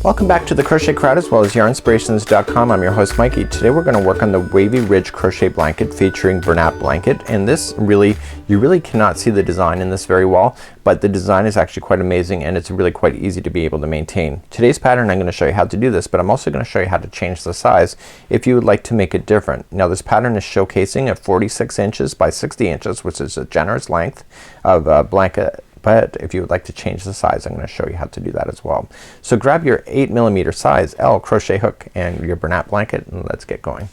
Welcome back to the Crochet Crowd as well as Yarnspirations.com. I'm your host Mikey. Today we're going to work on the Wavy Ridge Crochet Blanket featuring Bernat Blanket, and this you really cannot see the design in this very well, but the design is actually quite amazing and it's really quite easy to be able to maintain. Today's pattern I'm going to show you how to do this, but I'm also going to show you how to change the size if you would like to make it different. Now this pattern is showcasing at 46 inches by 60 inches, which is a generous length of blanket. But if you would like to change the size, I'm going to show you how to do that as well. So grab your 8mm size L crochet hook and your Bernat blanket and let's get going.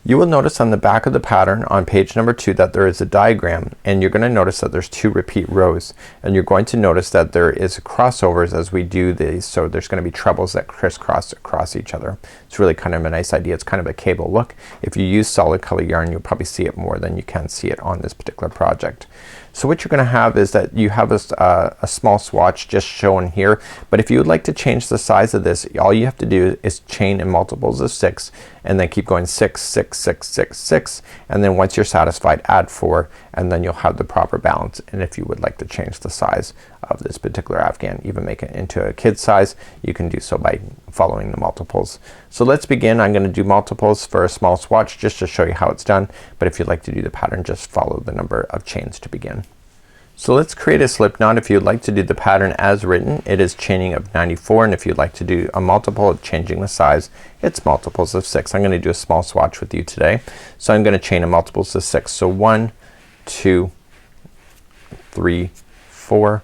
You will notice on the back of the pattern on page number 2 that there is a diagram, and you're going to notice that there's 2 repeat rows, and you're going to notice that there is crossovers as we do these. So there's going to be trebles that crisscross across each other. It's really kind of a nice idea. It's kind of a cable look. If you use solid color yarn, you'll probably see it more than you can see it on this particular project. So what you're going to have is that you have a small swatch just shown here, but if you would like to change the size of this, all you have to do is chain in multiples of 6 and then keep going 6, 6, 6, 6, 6, and then once you're satisfied add 4, and then you'll have the proper balance. And if you would like to change the size of this particular afghan, even make it into a kid size, you can do so by following the multiples. So let's begin. I'm going to do multiples for a small swatch just to show you how it's done, but if you'd like to do the pattern, just follow the number of chains to begin. So let's create a slip knot. If you'd like to do the pattern as written, it is chaining of 94, and if you'd like to do a multiple of changing the size, it's multiples of 6. I'm going to do a small swatch with you today. So I'm going to chain in multiples of 6. So 1, 2, 3, 4,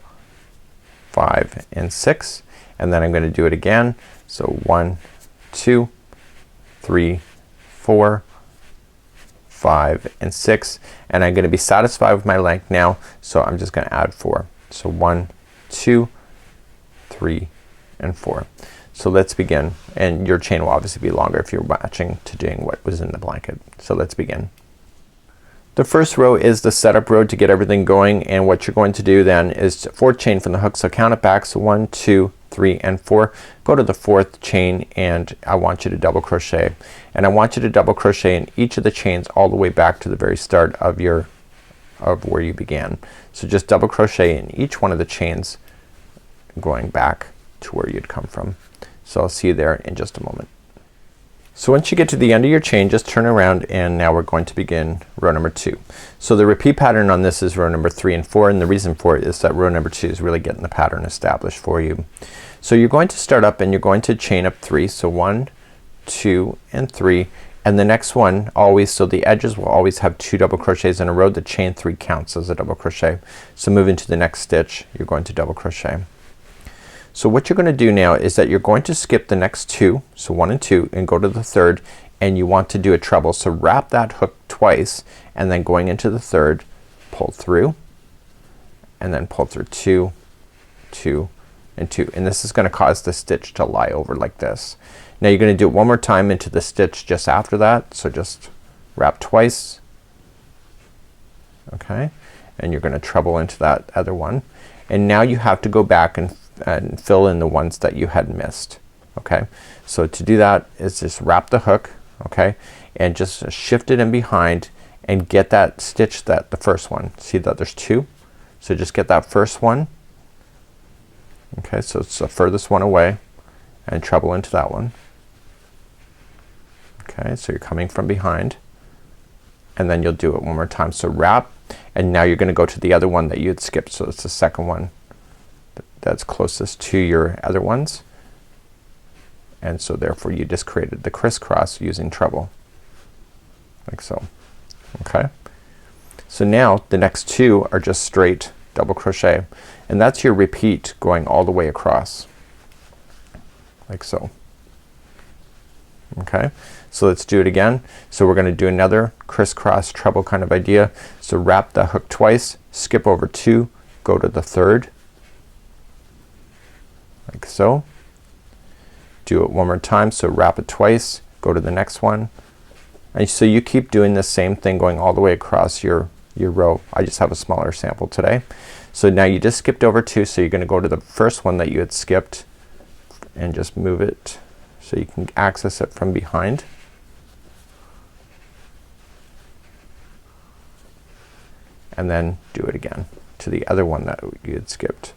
5, and 6, and then I'm going to do it again. So 1, 2, 3, 4, 5, and 6, and I'm going to be satisfied with my length now, so I'm just going to add 4. So 1, 2, 3, and 4. So let's begin, and your chain will obviously be longer if you're matching to doing what was in the blanket. So let's begin. The first row is the setup row to get everything going, and what you're going to do then is 4 chain from the hook. So count it back. So 1, 2, 3, and 4. Go to the 4th chain, and I want you to double crochet, and I want you to double crochet in each of the chains all the way back to the very start of where you began. So just double crochet in each one of the chains going back to where you'd come from. So I'll see you there in just a moment. So once you get to the end of your chain, just turn around, and now we're going to begin row number 2. So the repeat pattern on this is row number 3 and 4, and the reason for it is that row number 2 is really getting the pattern established for you. So you're going to start up and you're going to chain up 3. So 1, 2, and 3, and the next one always, so the edges will always have 2 double crochets in a row. The chain 3 counts as a double crochet. So moving to the next stitch, you're going to double crochet. So what you're going to do now is that you're going to skip the next 2, so 1 and 2, and go to the 3rd, and you want to do a treble. So wrap that hook twice, and then going into the 3rd, pull through, and then pull through 2, 2, and 2, and this is going to cause the stitch to lie over like this. Now you're going to do it one more time into the stitch just after that. So just wrap twice, okay, and you're going to treble into that other one, and now you have to go back and fill in the ones that you had missed. Okay, so to do that is just wrap the hook, okay, and just shift it in behind and get that stitch, that the first one. See that there's 2, so just get that first one, okay, so it's the furthest one away, and treble into that one. Okay, so you're coming from behind, and then you'll do it one more time. So wrap, and now you're gonna go to the other one that you had skipped. So it's the second one that's closest to your other ones, and so therefore you just created the crisscross using treble like so. Okay, so now the next 2 are just straight double crochet, and that's your repeat going all the way across like so. Okay, so let's do it again. So we're gonna do another crisscross treble kind of idea. So wrap the hook twice, skip over 2, go to the 3rd like so. Do it one more time. So wrap it twice, go to the next one, and so you keep doing the same thing going all the way across your row. I just have a smaller sample today. So now you just skipped over 2, so you're gonna go to the first one that you had skipped and just move it so you can access it from behind. And then do it again to the other one that you had skipped.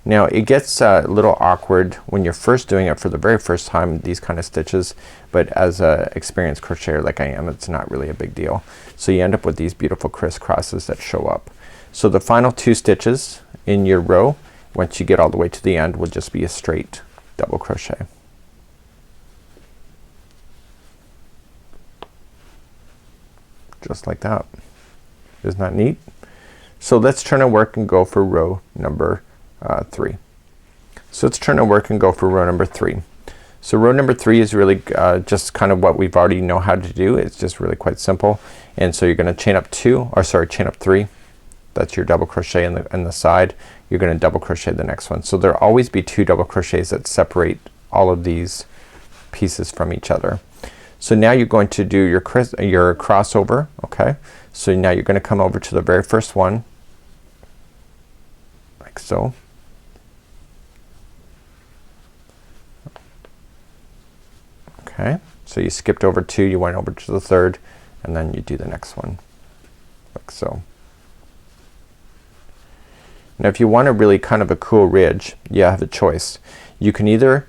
Now it gets a little awkward when you're first doing it for the very first time, these kind of stitches, but as a experienced crocheter like I am, it's not really a big deal. So you end up with these beautiful crisscrosses that show up. So the final 2 stitches in your row, once you get all the way to the end, will just be a straight double crochet. Just like that. Isn't that neat? So let's turn our work and go for row number 3. So let's turn our work and go for row number 3. So row number 3 is really just kind of what we've already know how to do. It's just really quite simple. And so you're gonna chain up 2, or sorry, chain up 3. That's your double crochet in the side. You're gonna double crochet the next one. So there'll always be 2 double crochets that separate all of these pieces from each other. So now you're going to do your crossover, okay? So now you're gonna come over to the very first one, like so. Okay, so you skipped over 2, you went over to the 3rd, and then you do the next one, like so. Now if you want a really kind of a cool ridge, you have a choice. You can either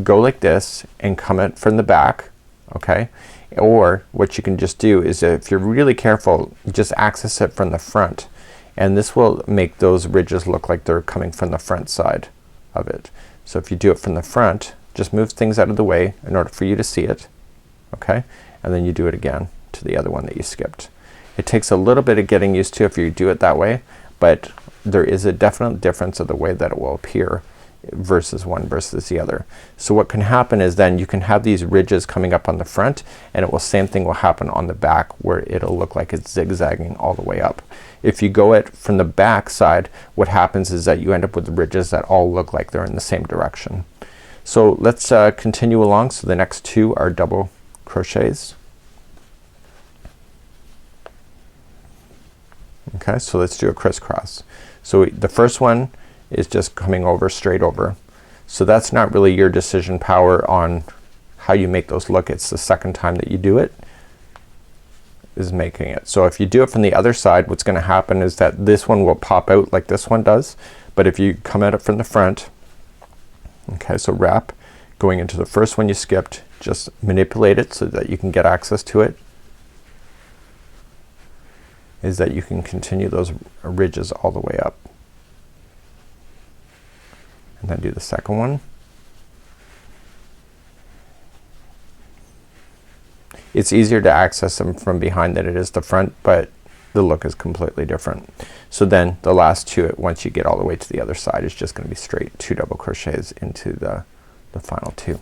go like this and come it from the back, okay? Or what you can just do is, if you're really careful, just access it from the front, and this will make those ridges look like they're coming from the front side of it. So if you do it from the front, just move things out of the way in order for you to see it, okay? And then you do it again to the other one that you skipped. It takes a little bit of getting used to if you do it that way, but there is a definite difference of the way that it will appear versus one versus the other. So what can happen is then you can have these ridges coming up on the front, and it will, same thing will happen on the back, where it'll look like it's zigzagging all the way up. If you go it from the back side, what happens is that you end up with ridges that all look like they're in the same direction. So let's continue along. So the next 2 are double crochets. Okay, so let's do a crisscross. So the first one is just coming over straight over. So that's not really your decision power on how you make those look. It's the second time that you do it is making it. So if you do it from the other side, what's gonna happen is that this one will pop out like this one does. But if you come at it from the front, okay, so wrap going into the first one you skipped, just manipulate it so that you can get access to it, is that you can continue those ridges all the way up. And then do the second one. It's easier to access them from behind than it is the front, but the look is completely different. So then the last 2, once you get all the way to the other side, is just gonna be straight 2 double crochets into the final 2.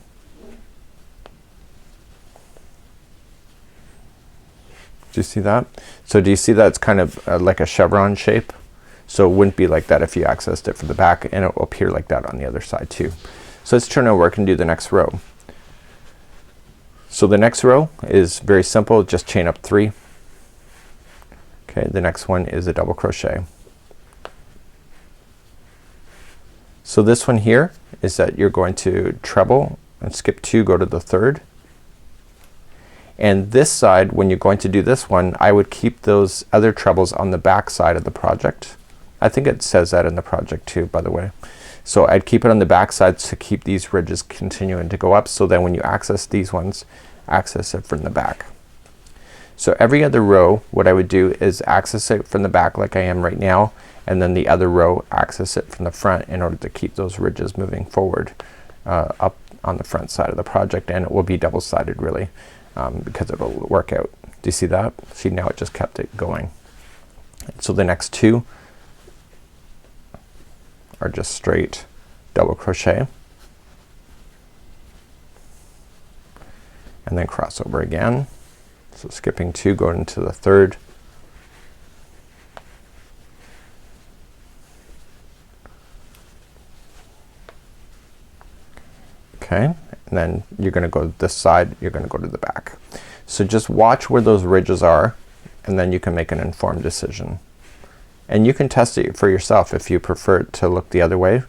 Do you see that? So do you see that it's kind of like a chevron shape? So it wouldn't be like that if you accessed it from the back, and it will appear like that on the other side too. So let's turn our work and do the next row. So the next row is very simple, just chain up 3. Okay, the next one is a double crochet. So this one here is that you're going to treble and skip 2, go to the 3rd. And this side, when you're going to do this one, I would keep those other trebles on the back side of the project. I think it says that in the project too, by the way. So I'd keep it on the back side to keep these ridges continuing to go up, so then when you access these ones, access it from the back. So every other row, what I would do is access it from the back like I am right now, and then the other row access it from the front in order to keep those ridges moving forward up on the front side of the project, and it will be double-sided really, because it will work out. Do you see that? See, now it just kept it going. So the next 2 are just straight double crochet, and then cross over again. So skipping 2, going into the 3rd, okay, and then you're gonna go this side, you're gonna go to the back. So just watch where those ridges are, and then you can make an informed decision. And you can test it for yourself if you prefer it to look the other way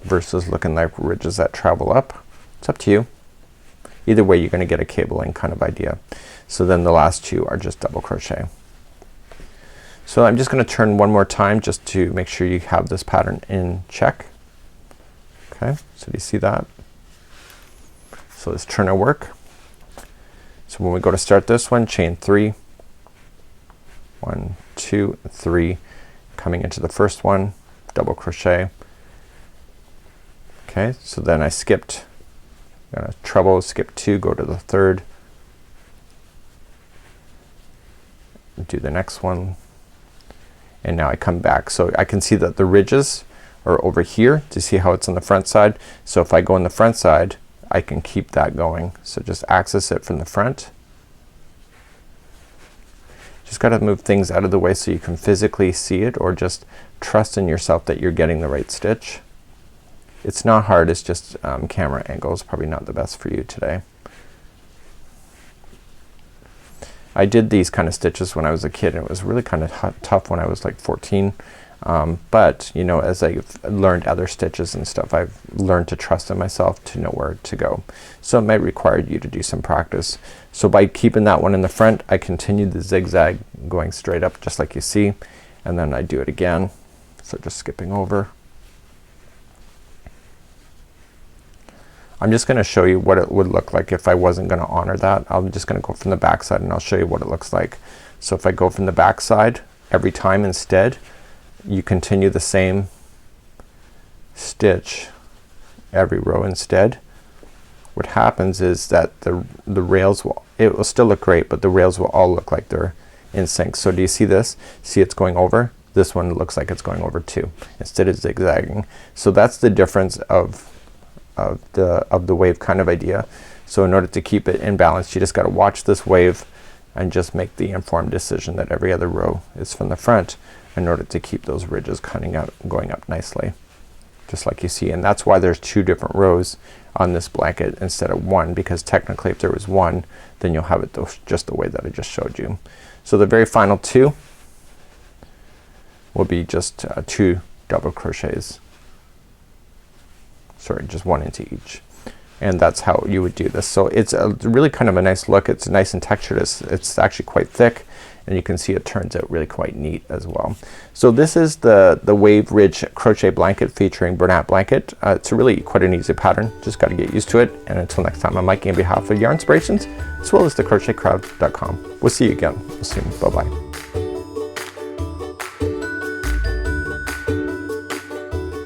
versus looking like ridges that travel up. It's up to you. Either way, you're gonna get a cabling kind of idea. So then the last 2 are just double crochet. So I'm just gonna turn one more time just to make sure you have this pattern in check. Okay, so do you see that? So let's turn our work. So when we go to start this one, chain 3, 1, 2, 3, coming into the first one, double crochet. Okay, so then I skipped, I'm gonna treble, skip 2, go to the third, do the next one, and now I come back. So I can see that the ridges are over here. Do you see how it's on the front side? So if I go on the front side, I can keep that going. So just access it from the front. Just gotta move things out of the way so you can physically see it, or just trust in yourself that you're getting the right stitch. It's not hard, it's just camera angle is probably not the best for you today. I did these kind of stitches when I was a kid, and it was really kind of tough when I was like 14. But you know, as I've learned other stitches and stuff, I've learned to trust in myself to know where to go. So it might require you to do some practice. So by keeping that one in the front, I continue the zigzag going straight up just like you see, and then I do it again. So just skipping over. I'm just gonna show you what it would look like if I wasn't gonna honor that. I'm just gonna go from the back side and I'll show you what it looks like. So if I go from the back side every time, instead you continue the same stitch every row instead, what happens is that the rails will, it will still look great, but the rails will all look like they're in sync. So do you see this? See, it's going over. This one looks like it's going over too, instead of zigzagging. So that's the difference of the wave kind of idea. So in order to keep it in balance, you just gotta watch this wave and just make the informed decision that every other row is from the front in order to keep those ridges cutting out, going up nicely, just like you see. And that's why there's 2 different rows on this blanket instead of 1, because technically if there was 1, then you'll have it just the way that I just showed you. So the very final 2 will be just 2 double crochets. Sorry, just 1 into each, and that's how you would do this. So it's a really kind of a nice look. It's nice and textured. It's actually quite thick, and you can see it turns out really quite neat as well. So this is the Wavy Ridge Crochet Blanket featuring Bernat Blanket. It's really quite an easy pattern. Just got to get used to it. And until next time, I'm Mikey on behalf of Yarnspirations as well as the crochetcrowd.com. We'll see you again soon. Bye bye.